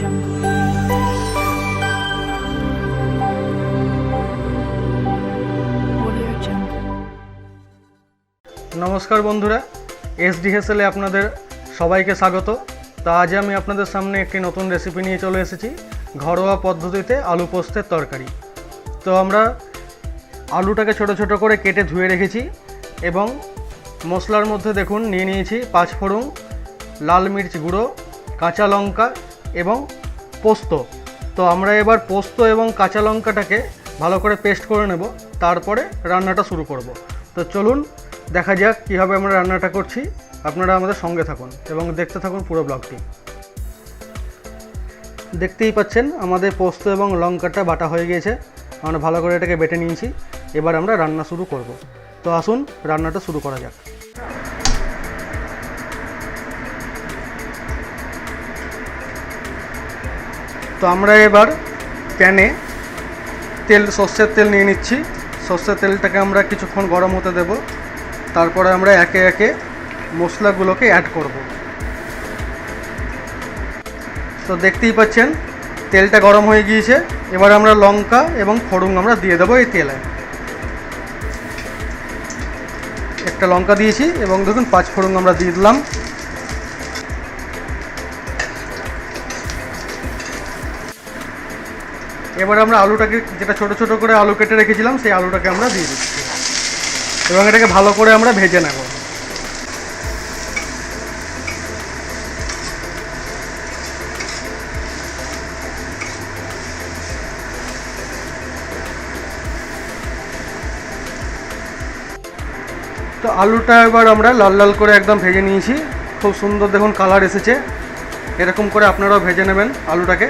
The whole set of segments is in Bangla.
Jungle. Audio Jungle. নমস্কার বন্ধুরা, এসডিএসএলে আপনাদের সবাইকে স্বাগত। তো আজ আমি আপনাদের সামনে একটি নতুন রেসিপি নিয়ে চলে এসেছি, ঘরোয়া পদ্ধতিতে আলু পোস্তের তরকারি। তো আমরা আলুটাকে ছোট ছোট করে কেটে ধুয়ে রেখেছি এবং মশলার মধ্যে দেখুন নিয়ে নিয়েছি 5 ফোড়ন, লাল মির্চ গুঁড়ো, কাঁচা লঙ্কা এবং পোস্ত। তো আমরা এবার পোস্ত এবং কাঁচা লঙ্কাটাকে ভালো করে পেস্ট করে নেব, তারপরে রান্নাটা শুরু করব। তো চলুন দেখা যাক কীভাবে আমরা রান্নাটা করছি। আপনারা আমাদের সঙ্গে থাকুন এবং দেখতে থাকুন পুরো ব্লগটি। দেখতেই পাচ্ছেন আমাদের পোস্ত এবং লঙ্কাটা বাটা হয়ে গিয়েছে, আমরা ভালো করে এটাকে বেটে নিয়েছি। এবার আমরা রান্না শুরু করব। তো আসুন রান্নাটা শুরু করা যাক। তো আমরা এবার প্যানে সর্ষের তেল নিয়ে নিচ্ছি। সর্ষের তেলটাকে আমরা কিছুক্ষণ গরম হতে দেব, তারপরে আমরা একে একে মশলাগুলোকে অ্যাড করব। তো দেখতেই পাচ্ছেন তেলটা গরম হয়ে গিয়েছে। এবার আমরা লঙ্কা এবং ফোড়ন আমরা দিয়ে দেবো এই তেলে। একটা লঙ্কা দিয়েছি এবং দেখুন 5 ফোড়ন আমরা দিয়ে দিলাম। এবার আমরা আলুটাকে, যেটা ছোট ছোট করে আলু কেটে রেখেছিলাম, সেই আলুটাকে আমরা দিয়ে দিচ্ছি এবং এটাকে ভালো করে আমরা ভেজে নেব। তো আলুটা এবার আমরা লাল লাল করে একদম ভেজে নিয়েছি, খুব সুন্দর দেখুন কালার এসেছে। এরকম করে আপনারাও ভেজে নেবেন আলুটাকে।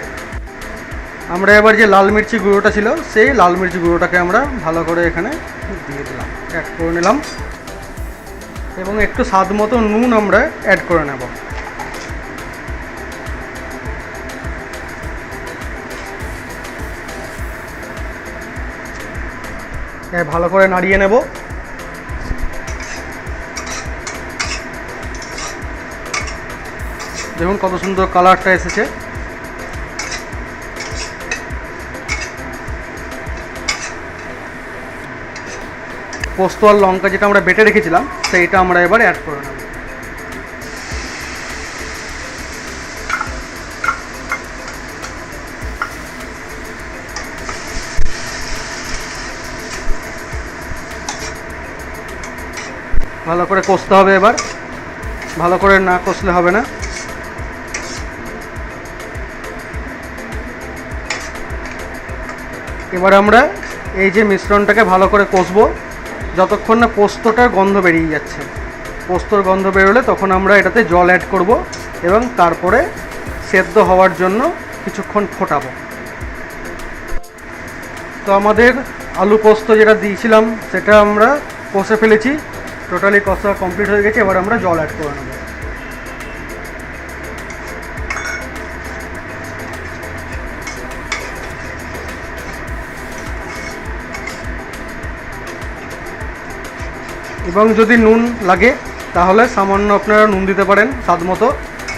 আমরা এবার যে লাল মির্চি গুঁড়োটা ছিল, সেই লাল মির্চি গুঁড়োটাকে আমরা ভালো করে এখানে দিয়ে দিলাম, অ্যাড করে নিলাম এবং একটু স্বাদ মতো নুন আমরা অ্যাড করে নেব। ভালো করে নাড়িয়ে নেব। দেখুন কত সুন্দর কালারটা এসেছে। পোস্ত আর লঙ্কা যেটা আমরা বেটে রেখেছিলাম, সেইটা আমরা এবার অ্যাড করে নেব। ভালো করে কষতে হবে, এবার ভালো করে না কষলে হবে না। এবার আমরা এই যে মিশ্রণটাকে ভালো করে কষবো যতক্ষণ না পোস্তটার গন্ধ বেরিয়ে যাচ্ছে। পোস্তর গন্ধ বেরোলে তখন আমরা এটাতে জল অ্যাড করব এবং তারপরে সেদ্ধ হওয়ার জন্য কিছুক্ষণ ফোটাবো। তো আমাদের আলু পোস্ত যেটা দিয়েছিলাম সেটা আমরা কষে ফেলেছি, টোটালি কষা কমপ্লিট হয়ে গেছে। এবার আমরা জল অ্যাড করে নেব। এবং যদি নুন লাগে তাহলে সামান্য আপনারা নুন দিতে পারেন স্বাদ মতো,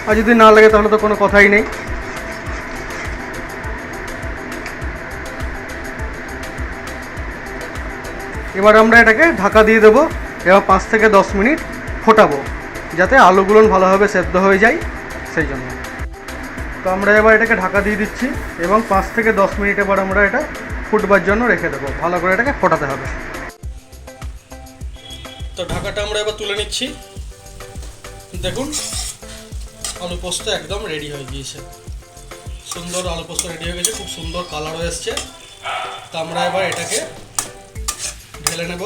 আর যদি না লাগে তাহলে তো কোনো কথাই নেই। এবার আমরা এটাকে ঢাকা দিয়ে দেবো এবং 5 থেকে 10 মিনিট ফোটাবো, যাতে আলুগুলো ভালোভাবে সেদ্ধ হয়ে যায়, সেই জন্য। তো আমরা এবার এটাকে ঢাকা দিয়ে দিচ্ছি এবং 5 থেকে 10 মিনিট এবার আমরা এটা ফুটবার জন্য রেখে দেবো। ভালো করে এটাকে ফোটাতে হবে। তো ঢাকাটা আমরা এবার তুলে নিচ্ছি। দেখুন আলু পোস্ত একদম রেডি হয়ে গিয়েছে, সুন্দর আলু পোস্ত রেডি হয়ে গেছে, খুব সুন্দর কালারও এসছে। তো আমরা এবার এটাকে ঢেলে নেব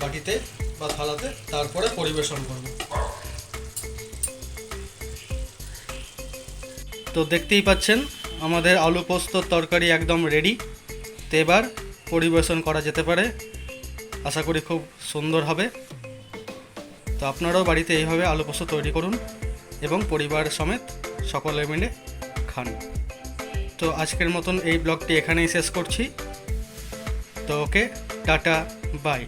বাটিতে বা থালাতে, তারপরে পরিবেশন করব। তো দেখতেই পাচ্ছেন আমাদের আলু পোস্ত তরকারি একদম রেডি। তো এবার পরিবেশন করা যেতে পারে, আশা করি খুব সুন্দর হবে। তো আপনারাও বাড়িতে এইভাবে আলু পোস্ত তৈরি করুন এবং পরিবার সমেত সকলে মিলে খান। তো আজকের মতন এই ব্লগটি এখানেই শেষ করছি। তো ওকে, টাটা, বাই।